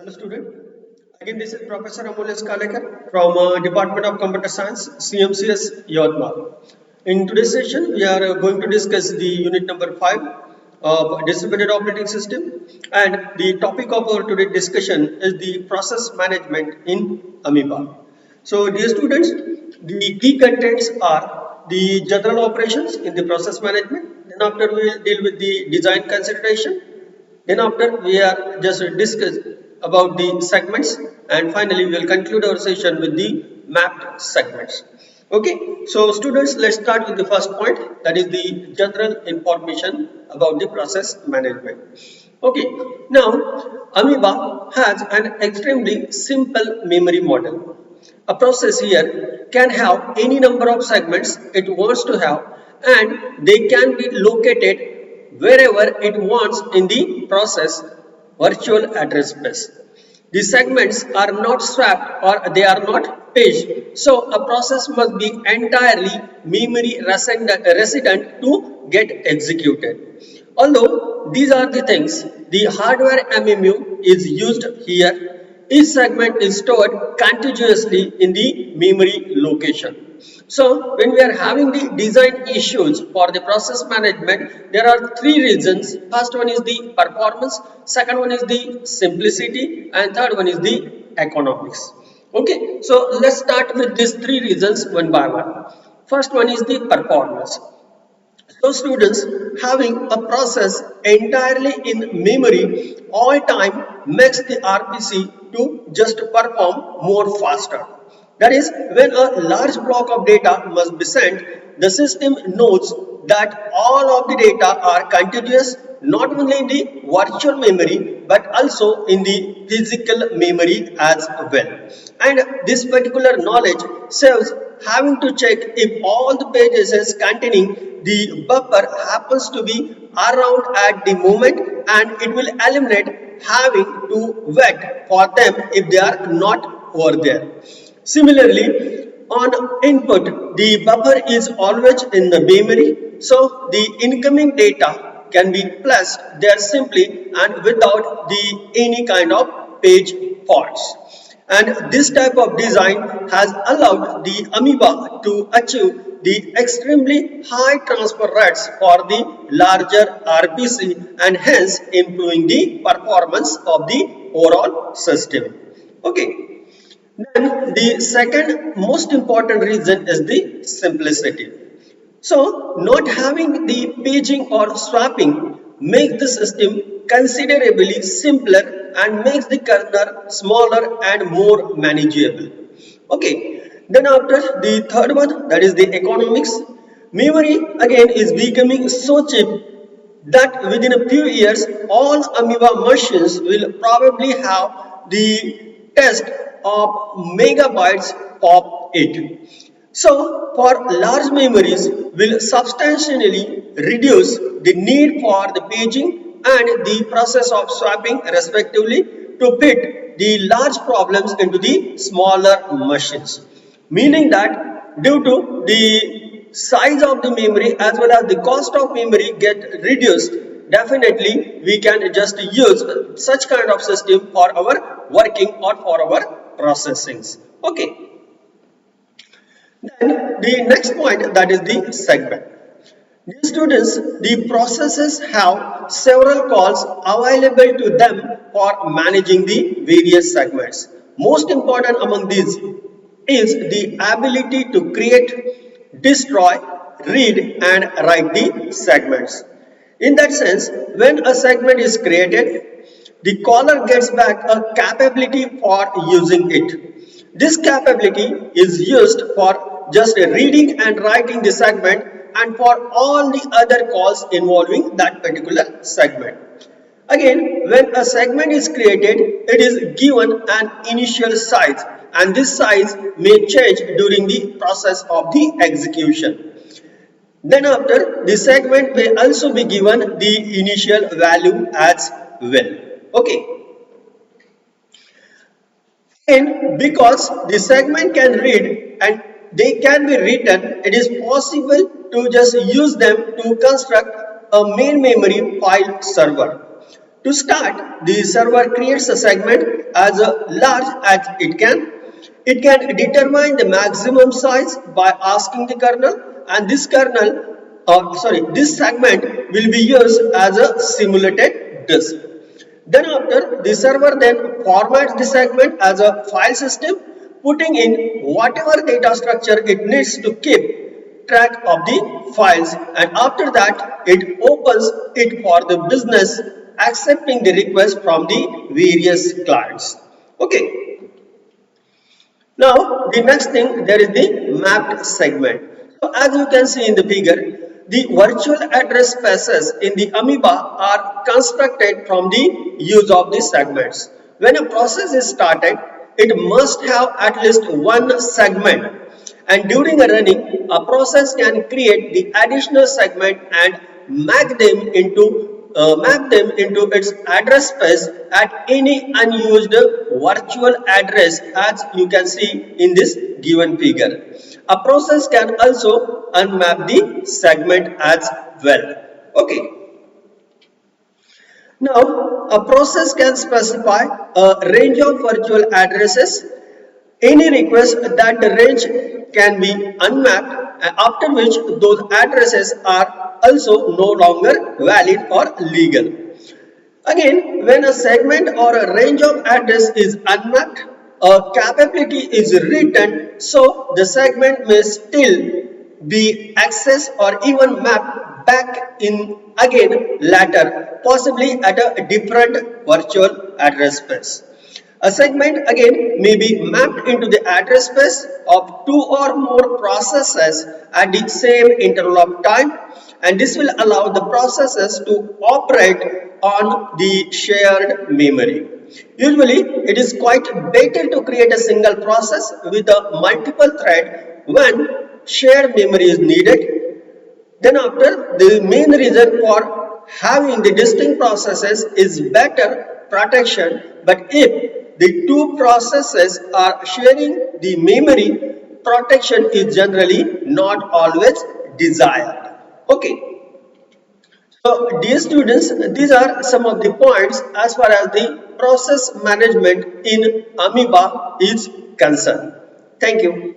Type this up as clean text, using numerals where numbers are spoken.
Hello student. Again this is Professor Amol Kalekar from Department of Computer Science, CMCS Yodma. In today's session we are going to discuss the unit number 5 of distributed operating system, and the topic of our today's discussion is the process management in Amoeba. So dear students, the key contents are the general operations in the process management. Then after we will deal with the design consideration. Then after we are just discuss about the segments, and finally we will conclude our session with the mapped segments. Okay, so students, let's start with the first point, that is the general information about the process management. Okay, now Amoeba has an extremely simple memory model. A process here can have any number of segments it wants to have, and they can be located wherever it wants in the process virtual address space. The segments are not swapped or they are not paged, so a process must be entirely memory resident to get executed. Although these are the things, the hardware MMU is used here. Each segment is stored contiguously in the memory location. So when we are having the design issues for the process management, there are three reasons. First one is the performance, second one is the simplicity, and third one is the economics. Okay, so let's start with these three reasons one by one. First one is the performance. So students, having a process entirely in memory all time makes the RPC to just perform more faster. That is, when a large block of data must be sent, the system knows that all of the data are contiguous not only in the virtual memory but also in the physical memory as well. And this particular knowledge saves having to check if all the pages containing the buffer happens to be around at the moment, and it will eliminate having to wait for them if they are not over there. Similarly, on input, the buffer is always in the memory, so the incoming data can be placed there simply and without the any kind of page faults. And this type of design has allowed the Amoeba to achieve the extremely high transfer rates for the larger RPC, and hence improving the performance of the overall system. Okay. Then the second most important reason is the simplicity. So not having the paging or swapping makes the system considerably simpler and makes the kernel smaller and more manageable. Okay, then after the third one, that is the economics. Memory again is becoming so cheap that within a few years all Amoeba machines will probably have the test of megabytes of it. So, for large memories will substantially reduce the need for the paging and the process of swapping respectively to fit the large problems into the smaller machines. Meaning that due to the size of the memory as well as the cost of memory get reduced, definitely we can just use such kind of system for our working or for our processings. Okay. Then the next point, that is the segment. Dear students, the processes have several calls available to them for managing the various segments. Most important among these is the ability to create, destroy, read and write the segments. In that sense, when a segment is created, the caller gets back a capability for using it. This capability is used for just reading and writing the segment and for all the other calls involving that particular segment. Again, when a segment is created, it is given an initial size, and this size may change during the process of the execution. Then after, the segment may also be given the initial value as well. Okay. And because the segment can read and they can be written, it is possible to just use them to construct a main memory file server. To start, the server creates a segment as large as it can. It can determine the maximum size by asking the kernel, and this segment will be used as a simulated disk. Then after, the server then formats the segment as a file system, putting in whatever data structure it needs to keep track of the files, and after that it opens it for the business, accepting the request from the various clients. Okay. Now, the next thing, there is the mapped segment. So, as you can see in the figure, the virtual address spaces in the amoeba are constructed from the use of the segments. When a process is started, it must have at least one segment, and during a running, a process can create the additional segment and map them into its address space at any unused virtual address, as you can see in this given figure. A process can also unmap the segment as well. Okay. Now, a process can specify a range of virtual addresses. Any request that the range can be unmapped, after which those addresses are also no longer valid or legal. Again, when a segment or a range of address is unmapped, a capability is written, so the segment may still be accessed or even mapped back in again later, possibly at a different virtual address space. A segment again may be mapped into the address space of two or more processes at the same interval of time, and this will allow the processes to operate on the shared memory. Usually, it is quite better to create a single process with a multiple thread when shared memory is needed. Then after, the main reason for having the distinct processes is better protection, but if the two processes are sharing the memory, protection is generally not always desired. Okay. So, dear students, these are some of the points as far as the process management in Amoeba is concerned. Thank you.